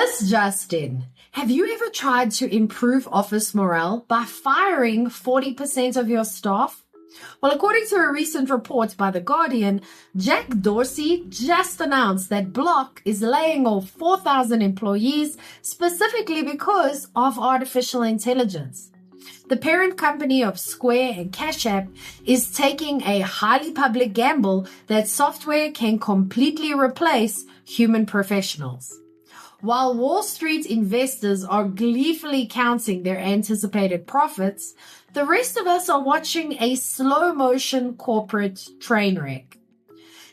This just in. Have you ever tried to improve office morale by firing 40% of your staff? Well, according to a recent report by The Guardian, Jack Dorsey just announced that Block is laying off 4,000 employees specifically because of artificial intelligence. The parent company of Square and Cash App is taking a highly public gamble that software can completely replace human professionals. While Wall Street investors are gleefully counting their anticipated profits, the rest of us are watching a slow-motion corporate train wreck.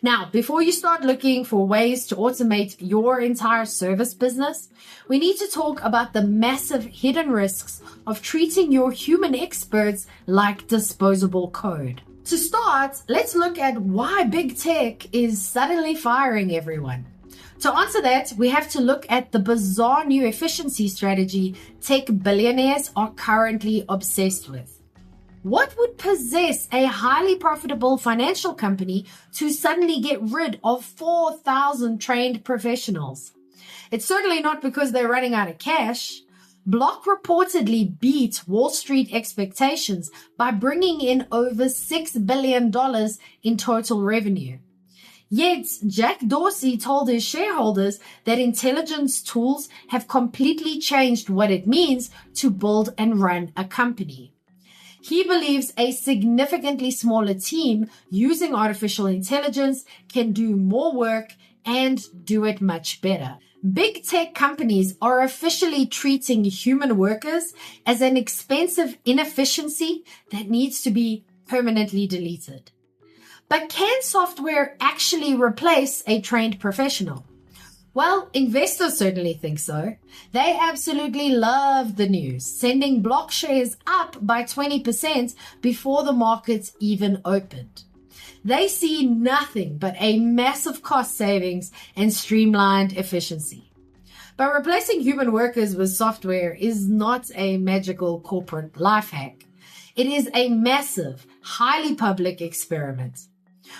Now, before you start looking for ways to automate your entire service business, we need to talk about the massive hidden risks of treating your human experts like disposable code. To start, let's look at why big tech is suddenly firing everyone. To answer that, we have to look at the bizarre new efficiency strategy tech billionaires are currently obsessed with. What would possess a highly profitable financial company to suddenly get rid of 4,000 trained professionals? It's certainly not because they're running out of cash. Block reportedly beat Wall Street expectations by bringing in over $6 billion in total revenue. Yet, Jack Dorsey told his shareholders that intelligence tools have completely changed what it means to build and run a company. He believes a significantly smaller team using artificial intelligence can do more work and do it much better. Big tech companies are officially treating human workers as an expensive inefficiency that needs to be permanently deleted. But can software actually replace a trained professional? Well, investors certainly think so. They absolutely love the news, sending Block shares up by 20% before the market even opened. They see nothing but a massive cost savings and streamlined efficiency. But replacing human workers with software is not a magical corporate life hack. It is a massive, highly public experiment.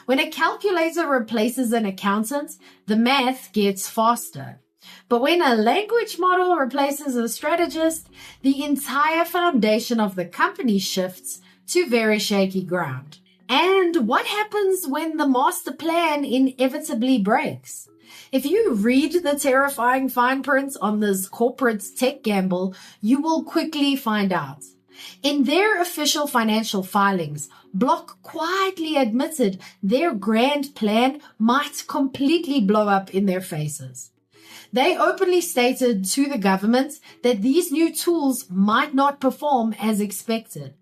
When a calculator replaces an accountant, the math gets faster. But when a language model replaces a strategist, the entire foundation of the company shifts to very shaky ground. And what happens when the master plan inevitably breaks? If you read the terrifying fine print on this corporate tech gamble, you will quickly find out. In their official financial filings, Block quietly admitted their grand plan might completely blow up in their faces. They openly stated to the government that these new tools might not perform as expected.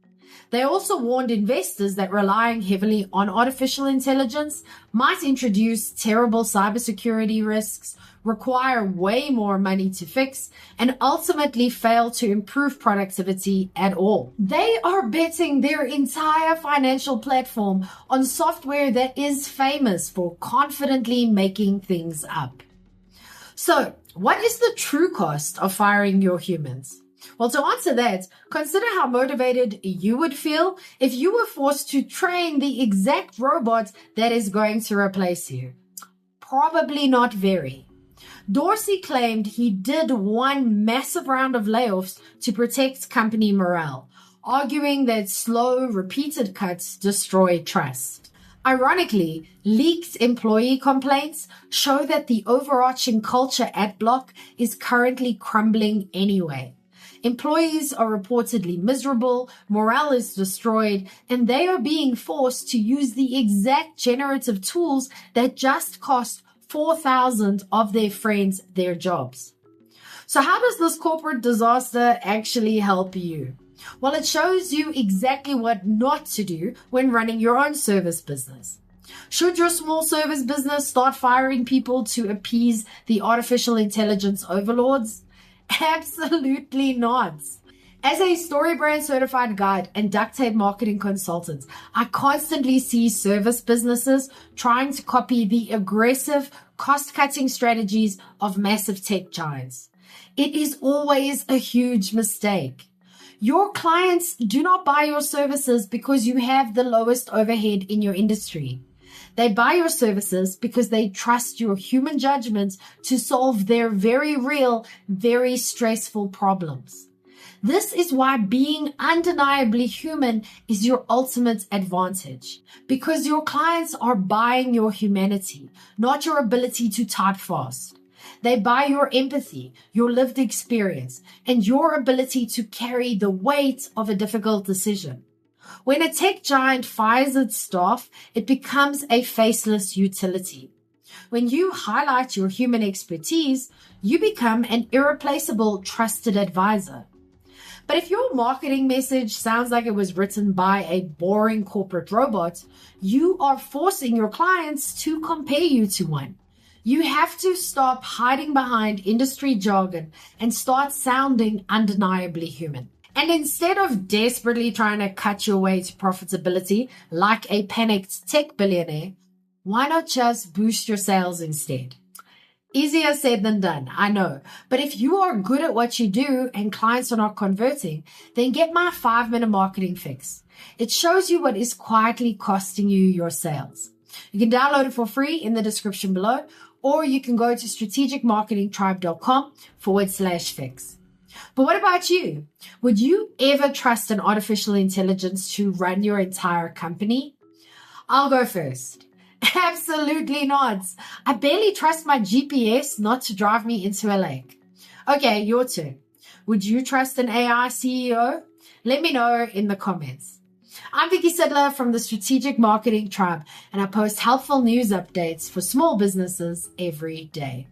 They also warned investors that relying heavily on artificial intelligence might introduce terrible cybersecurity risks, require way more money to fix, and ultimately fail to improve productivity at all. They are betting their entire financial platform on software that is famous for confidently making things up. So, what is the true cost of firing your humans? Well, to answer that, consider how motivated you would feel if you were forced to train the exact robot that is going to replace you. Probably not very. Dorsey claimed he did one massive round of layoffs to protect company morale, arguing that slow, repeated cuts destroy trust. Ironically, leaked employee complaints show that the overarching culture at Block is currently crumbling anyway. Employees are reportedly miserable, morale is destroyed, and they are being forced to use the exact generative tools that just cost 4,000 of their friends their jobs. So how does this corporate disaster actually help you? Well, it shows you exactly what not to do when running your own service business. Should your small service business start firing people to appease the artificial intelligence overlords? Absolutely not. As a StoryBrand certified guide and duct tape marketing consultant, I constantly see service businesses trying to copy the aggressive cost-cutting strategies of massive tech giants. It is always a huge mistake. Your clients do not buy your services because you have the lowest overhead in your industry. They buy your services because they trust your human judgment to solve their very real, very stressful problems. This is why being undeniably human is your ultimate advantage, because your clients are buying your humanity, not your ability to type fast. They buy your empathy, your lived experience, and your ability to carry the weight of a difficult decision. When a tech giant fires its staff, it becomes a faceless utility. When you highlight your human expertise, you become an irreplaceable, trusted advisor. But if your marketing message sounds like it was written by a boring corporate robot, you are forcing your clients to compare you to one. You have to stop hiding behind industry jargon and start sounding undeniably human. And instead of desperately trying to cut your way to profitability like a panicked tech billionaire, why not just boost your sales instead? Easier said than done, I know. But if you are good at what you do and clients are not converting, then get my 5-minute marketing fix. It shows you what is quietly costing you your sales. You can download it for free in the description below, or you can go to strategicmarketingtribe.com/fix. But what about you? Would you ever trust an artificial intelligence to run your entire company? I'll go first. Absolutely not. I barely trust my GPS not to drive me into a lake. Okay, your turn. Would you trust an AI CEO? Let me know in the comments. I'm Vicky Sidler from the Strategic Marketing Tribe, and I post helpful news updates for small businesses every day.